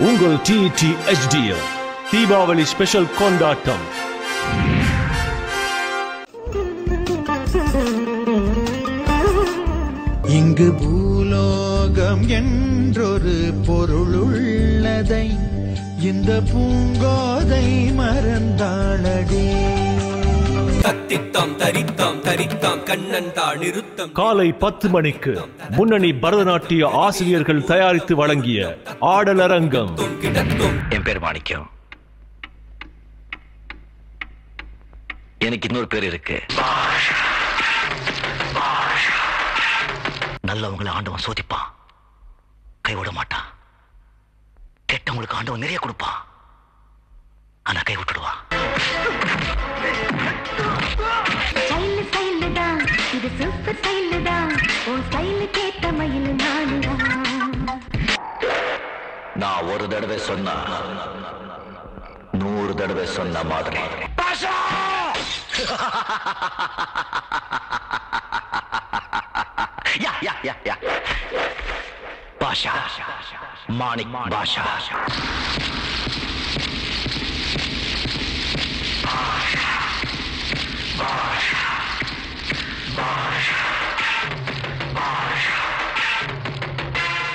உங்கள் DD HDL Deepavali special கொண்டாட்டம். இங்கு பூலோகம் என்றொரு பொருளுள்ளதை இந்த பூங்கோதை மறந்தாளடே. காலை 10 மணிக்கு முன்னணி பரதநாட்டிய ஆசிரியர்கள் தயாரித்து வழங்கிய ஆடலரங்கம். என் பேர் மாணிக்கம். எனக்கு இன்னொரு பேர் இருக்கு. நல்லவங்களை ஆண்டவன் சோதிப்பான், கைவிட மாட்டான். கெட்டவங்களுக்கு ஆண்டவன் நிறைய கொடுப்பான், ஆனா கை விட்டுடுவான். நான் ஒரு தடவை சொன்னா 100 தடவை சொன்ன மாதிரி. பாஷா, மாணிக் பாஷா.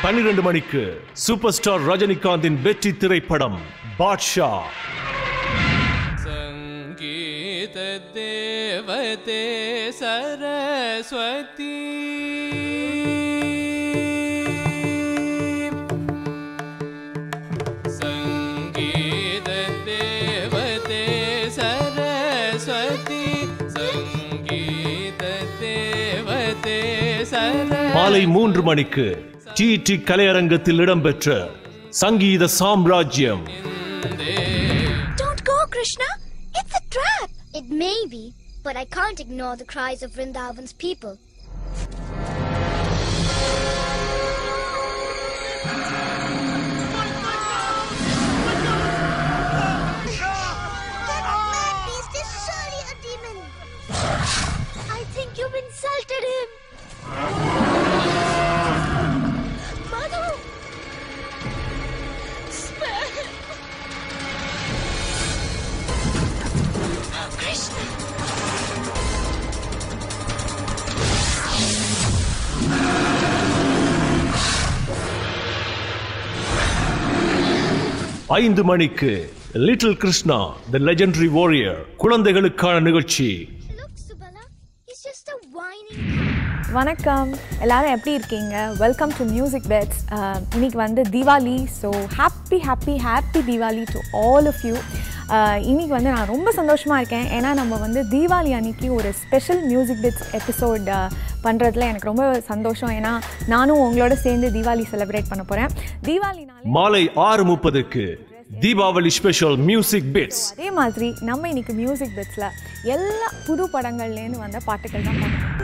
பன்னிரண்டு மணிக்கு சூப்பர் ஸ்டார் ரஜினிகாந்தின் வெற்றி திரைப்படம் பாட்ஷா. சங்கீத தேவதே சரஸ்வதி, சங்கீத தேவதே சரஸ்வதி, சங்கீத தேவதே சரஸ்வதி. மாலை 3 மணிக்கு டிடி கலையரங்கத்தில் இடம்பெற்ற சங்கீத சாம்ராஜ்யம். Don't go, Krishna. It's a trap. It may be, but I can't ignore the cries of Vrindavan's people. That beast is surely a demon. I think you've insulted him. Madhu! Spare him. Krishna! 5 மணிக்கு little Krishna தி legendary warrior குழந்தைகளுக்கான நிகழ்ச்சி. Look, Subala. He's just a whining. வணக்கம், எல்லாரும் எப்படி இருக்கீங்க? Welcome to music pets. இன்னைக்கு வந்து Deepavali. So happy Deepavali to all of you. இன்னைக்கு வந்து நான் ரொம்ப சந்தோஷமாக இருக்கேன். ஏன்னா நம்ம வந்து தீபாவளி அன்னைக்கு ஒரு ஸ்பெஷல் மியூசிக் பெட்ஸ் எபிசோட் பண்ணுறதுல எனக்கு ரொம்ப சந்தோஷம். ஏன்னா நானும் உங்களோட சேர்ந்து தீபாவளி செலிப்ரேட் பண்ண போகிறேன். தீபாவளி மாலை 6:30க்கு தீபாவளி ஸ்பெஷல் மியூசிக் பிட்ஸ். அதே மாதிரி நம்ம இன்னைக்கு மியூசிக் பெட்ஸில் எல்லா புது படங்கள்லேருந்து வந்த பாட்டுகள் தான் பார்க்கணும்.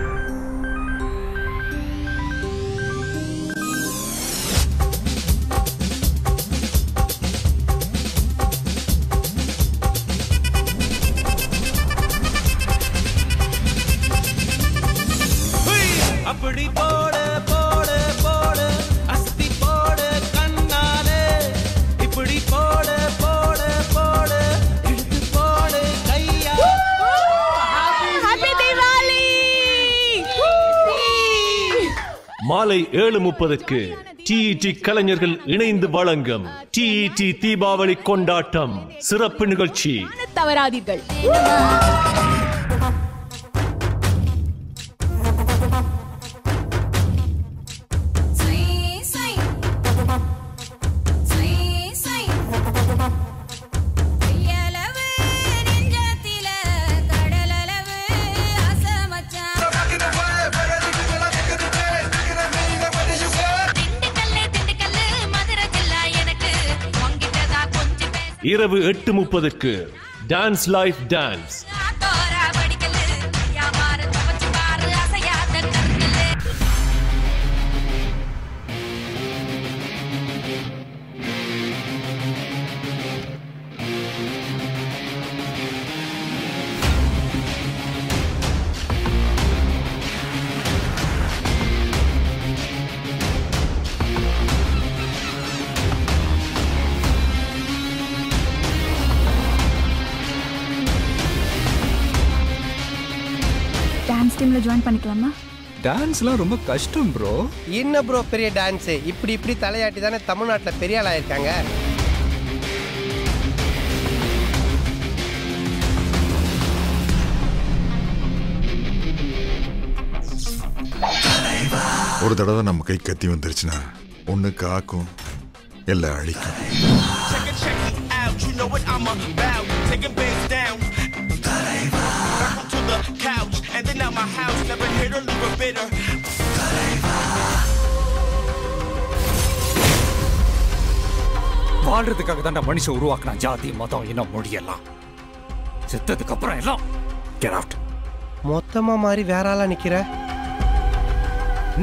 அப்படி போடு போடு போடு அஸ்தி போடு கண்ணாலே, இப்படி போடு போடு போடு இழுத்து போடு கையா. ஹாப்பி தீபாவளி! மாலை 7:30க்கு டிடி கலைஞர்கள் இணைந்து வழங்கும் டிடி தீபாவளி கொண்டாட்டம் சிறப்பு நிகழ்ச்சி. தவறாதீர்கள். இரவு 8:30க்கு டான்ஸ் லைஃப் டான்ஸ். டான்ஸ் டீம்ல ஜாயின் பண்ணிக்கலாமா? டான்ஸ்லாம் ரொம்ப கஷ்டம் ப்ரோ. என்ன ப்ரோ பெரிய டான்ஸ்? இப்படி தலையாட்டி தானே தமிழ்நாட்டில் பெரிய ஆளா இருக்காங்க. ஒரு தடவை நம்ம கை கத்தி வந்துருச்சுன்னா ஒண்ணு காக்கும் இல்ல அழிக்கும். வாழ்றதுக்காக தான் மனுஷன் உருவாக்குனா ஜாதி மதம் இனம் மொழியெல்லாம். செத்ததுக்கு அப்புறம் எல்லாம் கெட் அவுட். மொத்தமா மாறி வேற ஆளா நிக்கிற.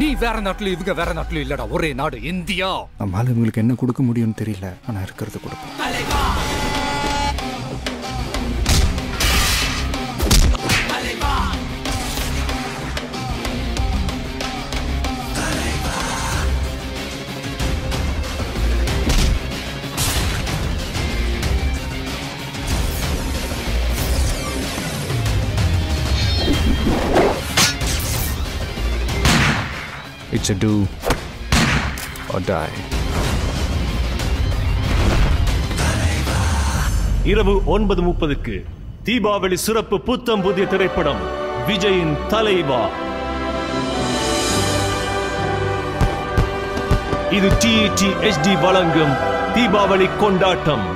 நீ வேற நாட்டுல இவங்க வேற நாட்டுல இல்லடா, ஒரே நாடு இந்தியா. நம்மால இவங்களுக்கு என்ன கொடுக்க முடியும்னு தெரியல, ஆனா இருக்கிறது கொடுப்போம். It's a do or die. இரவு 9:30க்கு தீபாவளி சிறப்பு புத்தம் புதிய திரைப்படம் விஜயின் தலைவா. இது TET HD வழங்கும் தீபாவளி கொண்டாட்டம்.